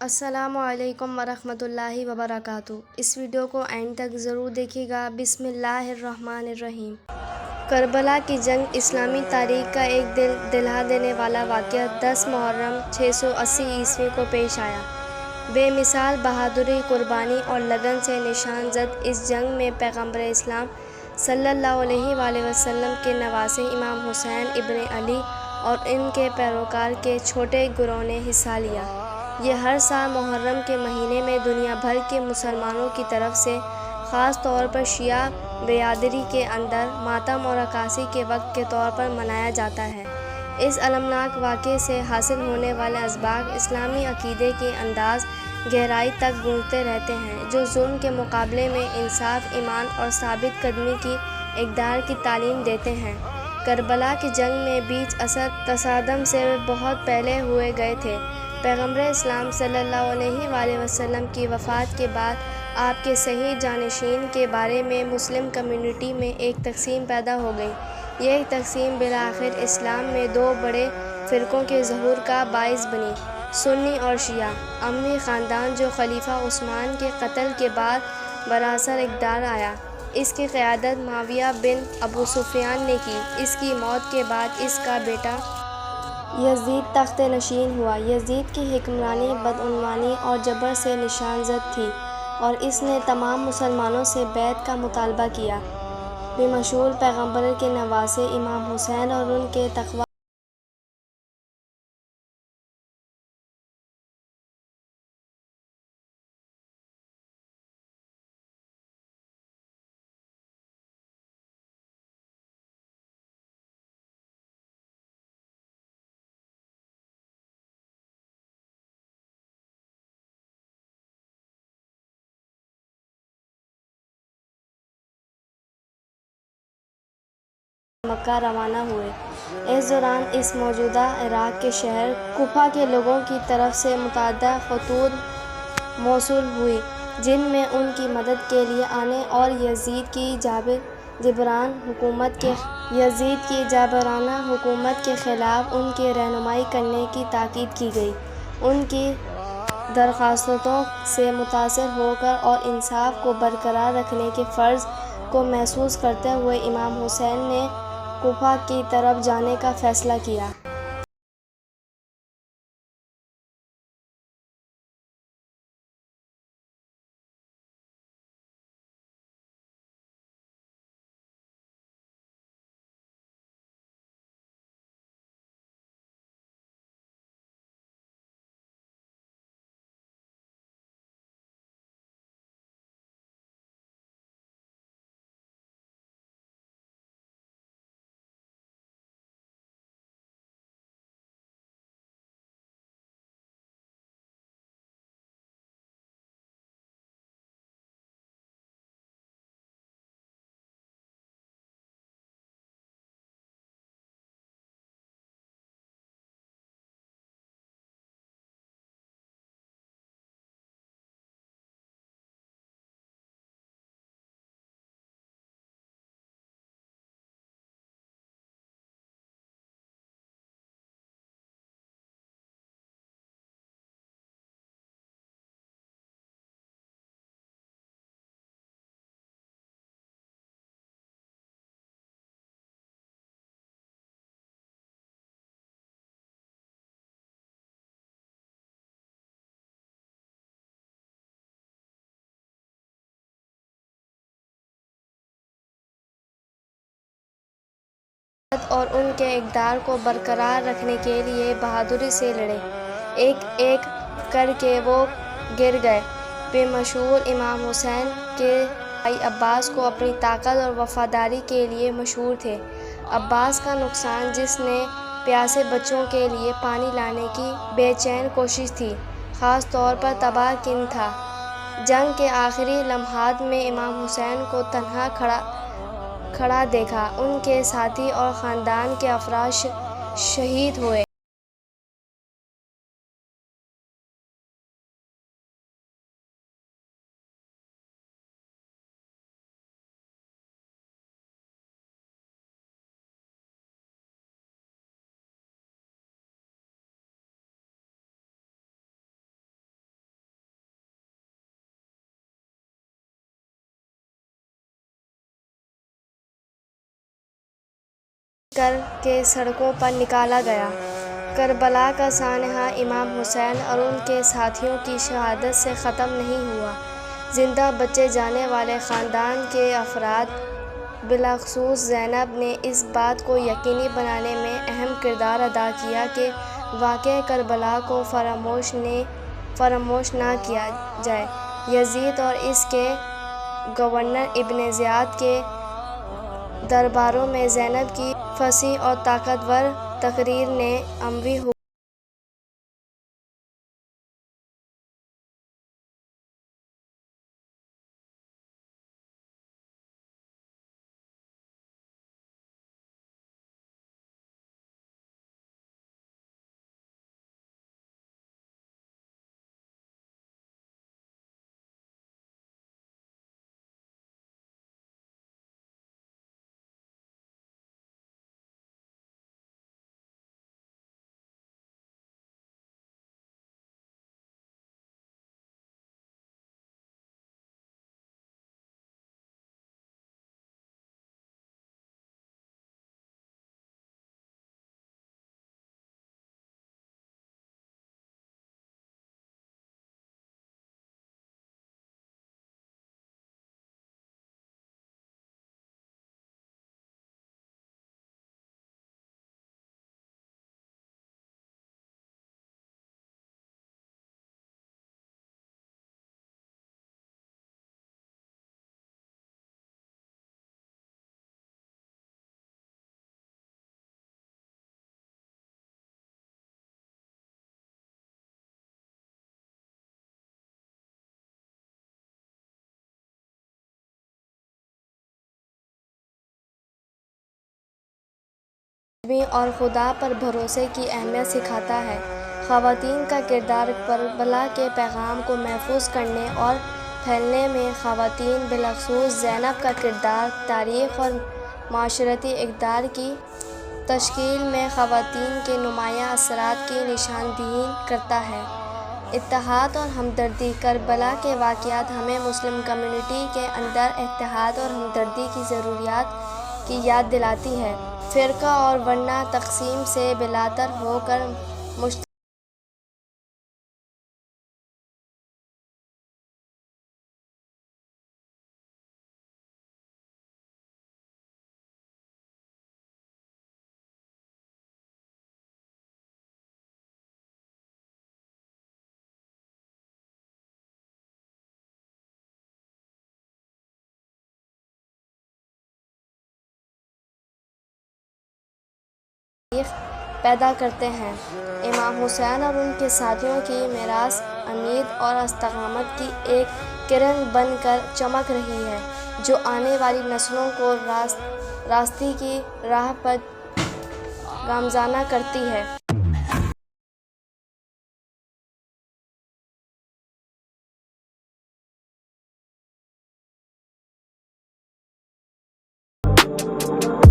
السلام علیکم ورحمۃ اللہ وبرکاتہ۔ اس ویڈیو کو اینڈ تک ضرور دیکھیے گا۔ بسم اللہ الرحمن الرحیم۔ کربلا کی جنگ اسلامی تاریخ کا ایک دل دہلا دینے والا واقعہ 10 محرم 680 عیسوی کو پیش آیا۔ بے مثال بہادری، قربانی اور لگن سے نشان زد اس جنگ میں پیغمبر اسلام صلی اللہ علیہ وآلہ وسلم کے نواسے امام حسین ابن علی اور ان کے پیروکار کے چھوٹے گروہ نے حصہ لیا۔ یہ ہر سال محرم کے مہینے میں دنیا بھر کے مسلمانوں کی طرف سے خاص طور پر شیعہ برادری کے اندر ماتم اور عکاسی کے وقت کے طور پر منایا جاتا ہے۔ اس المناک واقعے سے حاصل ہونے والے اسباق اسلامی عقیدے کے انداز گہرائی تک گونجتے رہتے ہیں، جو ظلم کے مقابلے میں انصاف، ایمان اور ثابت قدمی کی اقدار کی تعلیم دیتے ہیں۔ کربلا کی جنگ میں بیچ اثر تصادم سے بہت پہلے ہوئے گئے تھے۔ پیغمبر اسلام صلی اللہ علیہ وآلہ وسلم کی وفات کے بعد آپ کے صحیح جانشین کے بارے میں مسلم کمیونٹی میں ایک تقسیم پیدا ہو گئی۔ یہ تقسیم بالآخر اسلام میں دو بڑے فرقوں کے ظہور کا باعث بنی: سنی اور شیعہ۔ اموی خاندان جو خلیفہ عثمان کے قتل کے بعد براثر اقتدار آیا، اس کی قیادت معاویہ بن ابو سفیان نے کی۔ اس کی موت کے بعد اس کا بیٹا یزید تخت نشین ہوا۔ یزید کی حکمرانی بدعنوانی اور جبر سے نشان زد تھی اور اس نے تمام مسلمانوں سے بیعت کا مطالبہ کیا۔ بمشہور پیغمبر کے نواسے امام حسین اور ان کے تقویٰ مکہ روانہ ہوئے۔ اس دوران اس موجودہ عراق کے شہر کوفہ کے لوگوں کی طرف سے متعدد خطوط موصول ہوئیں، جن میں ان کی مدد کے لیے آنے اور یزید کی جابرانہ حکومت کے خلاف ان کی رہنمائی کرنے کی تاکید کی گئی۔ ان کی درخواستوں سے متاثر ہو کر اور انصاف کو برقرار رکھنے کے فرض کو محسوس کرتے ہوئے امام حسین نے کوفہ کی طرف جانے کا فیصلہ کیا۔ اور ان کے اقتدار کو برقرار رکھنے کے لیے بہادری سے لڑے۔ ایک ایک کر کے وہ گر گئے۔ بمشہور امام حسین کے بھائی عباس کو اپنی طاقت اور وفاداری کے لیے مشہور تھے۔ عباس کا نقصان، جس نے پیاسے بچوں کے لیے پانی لانے کی بے چین کوشش تھی، خاص طور پر تباہ کن تھا۔ جنگ کے آخری لمحات میں امام حسین کو تنہا کھڑا دیکھا۔ ان کے ساتھی اور خاندان کے افراد شہید ہوئے۔ کر کے سڑکوں پر نکالا گیا۔ کربلا کا سانحہ امام حسین اور ان کے ساتھیوں کی شہادت سے ختم نہیں ہوا۔ زندہ بچے جانے والے خاندان کے افراد بالخصوص زینب نے اس بات کو یقینی بنانے میں اہم کردار ادا کیا کہ واقعہ کربلا کو فراموش نہ کیا جائے۔ یزید اور اس کے گورنر ابن زیاد کے درباروں میں زینب کی فصیح اور طاقتور تقریر نے اموی حکومت اور خدا پر بھروسے کی اہمیت سکھاتا ہے۔ خواتین کا کردار کربلا کے پیغام کو محفوظ کرنے اور پھیلانے میں خواتین بالخصوص زینب کا کردار تاریخ اور معاشرتی اقدار کی تشکیل میں خواتین کے نمایاں اثرات کی نشاندہی کرتا ہے۔ اتحاد اور ہمدردی کربلا کے واقعات ہمیں مسلم کمیونٹی کے اندر اتحاد اور ہمدردی کی ضروریات کی یاد دلاتی ہے۔ فرقہ اور ورنہ تقسیم سے بالاتر ہو کر مشترکہ پیدا کرتے ہیں۔ امام حسین اور ان کے ساتھیوں کی میراث امید اور استقامت کی ایک کرن بن کر چمک رہی ہے جو آنے والی نسلوں کو راستے کی راہ پر گامزن کرتی ہے۔